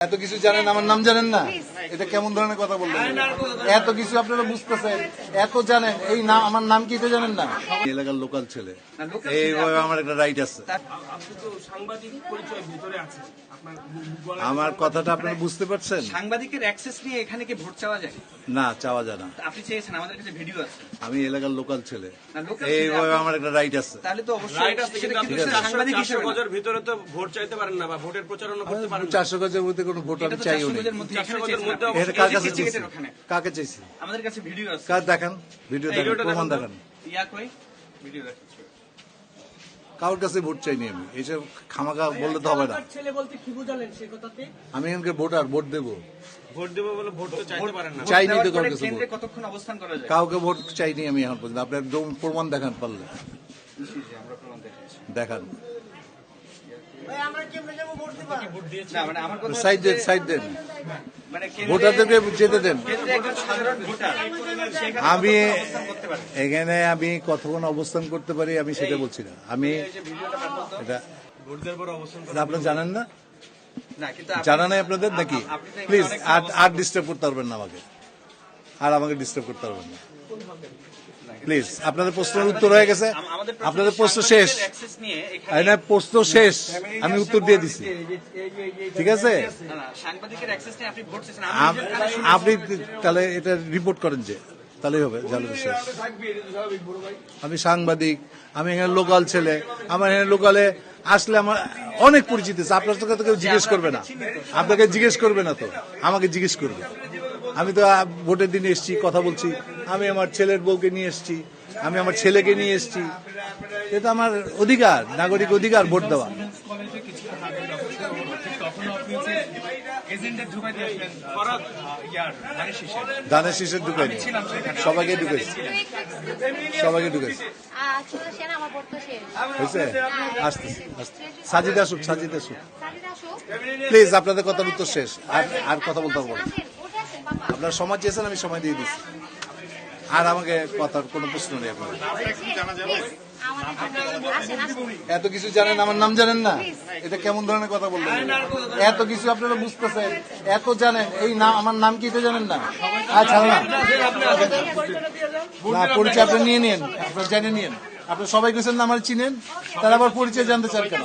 এত কিছু জানেন, আমার নাম জানেন না? এটা কেমন ধরনের কথা বললেন? এত কিছু আপনারা বুঝতেছেন, এত জানেন, এই নাম, আমার নাম কি এটা জানেন না? এলাকার লোকাল ছেলে, এইভাবে আমার একটা রাইট আছে। আমার কথাটা আপনারা বুঝতে পারছেন? সাংবাদিকের অ্যাক্সেস নিয়ে এখানে কি ভোট চাওয়া যায়? না, চাওয়া যায় না। আপনি চেয়েছেন, আমাদের কাছে ভিডিও আছে। আমি এলাকার লোকাল ছেলে, এইভাবে আমার একটা রাইট আছে। তাহলে তো অবশ্যই সাংবাদিক হিসেবে গজের ভিতরে তো ভোট চাইতে পারেন না বা ভোটের প্রচারণা করতে পারেন না। 400 গজের মধ্যে কোনো ভোট আমি চাইও না। এটা কার কাছে চাইছি? কাকে চাইছি? আমাদের কাছে ভিডিও আছে। কার দেখান, ভিডিও দেখান, প্রমাণ দেখান। ইয়া কই ভিডিও দেখাচ্ছি। কারোর কাছে ভোট চাইনি আমি, এইসব খামাখা বললে তো হবে না। ছেলে বলতে কি বুঝালেন সে কথাতে? আমি এখানকে ভোটার, ভোট দেবো। ভোট দেবো বলে ভোট তো চাইতে পারেন না। চাইনি তো কারোর কাছে কেন্দ্রে ভোট। কতক্ষণ অবস্থান করা যায়? কাউকে ভোট চাইনি আমি এখন পর্যন্ত। আপনার প্রমাণ দেখান পারলে আমরা প্রমাণ দেখাচ্ছি। দেখান। আমরা কেমনে যাবো ভোট দিবা? না মানে আমার কথা সাইড দেন, সাইড দেন, মানে ভোটারদেরকে যেতে দেন। কেন্দ্রে একজন সাধারণ ভোটার সেখানে আমি অবস্থান করতে পারে। এখানে আমি কতক্ষণ অবস্থান করতে পারি আমি সেটা বলছি না। আমি এটা ভোট দেওয়ার পর অবস্থান এটা আপনারা জানেন না? না কিন্তু জানা নাই আপনাদের নাকি? আপনি তো এখানে প্লিজ অনেক আর ডিস্টার্ব করতে পারবেন না আমাকে, আর আমাকে ডিস্টার্ব করতে পারবেন না প্লিজ। আপনাদের প্রশ্নের উত্তর হয়ে গেছে, আপনাদের প্রশ্ন শেষ। অ্যাক্সেস নিয়ে এখানে প্রশ্ন শেষ, আমি উত্তর দিয়ে দিছি, ঠিক আছে? না সাংবাদিকের অ্যাক্সেস নিয়ে আপনি ভোট চেয়েছেন। আপনি তাহলে এটা রিপোর্ট করেন, যে তাহলেই হবে, জানলে শেষ। আমি সাংবাদিক, আমি এখানে লোকাল ছেলে, আমার এখানে লোকালে আসলে আমার অনেক পরিচিত আছে। আপনার তো কেউ জিজ্ঞেস করবে না, আপনাকে জিজ্ঞেস করবে না তো, আমাকে জিজ্ঞেস করবে। আমি তো ভোটের দিনে এসছি, কথা বলছি, আমি আমার ছেলের বউকে নিয়ে এসছি, আমি আমার ছেলেকে নিয়ে এসছি। এটা আমার অধিকার, নাগরিক অধিকার ভোট দেওয়া। ধানের শীষের ঢুকাইনি, সবাইকে ঢুকাইছি, সবাইকে ঢুকাইছি। হয়েছে? আসতেছি, সাজিদ আসুক, সাজিদ আসুক প্লিজ। আপনাদের কথার উত্তর শেষ, আর কথা বলতে পারবো না। আপনারা সময় চেয়েছেন, আমি সময় দিয়ে দিচ্ছি। আর আমাকে কথার কোনো প্রশ্ন নেই আপনার। এত কিছু জানেন, আমার নাম জানেন না? এটা কেমন ধরনের কথা বললেন? এত কিছু আপনারা বুঝতেছেন, এত জানেন, এই নাম, আমার নাম কি এটা জানেন না? আচ্ছা না, পরিচয় আপনি নিয়ে নিন, আপনার জেনে নিন। আপনি সবাই গেছেন না আমার চিনেন, তারা আবার পরিচয় জানতে চান কেন?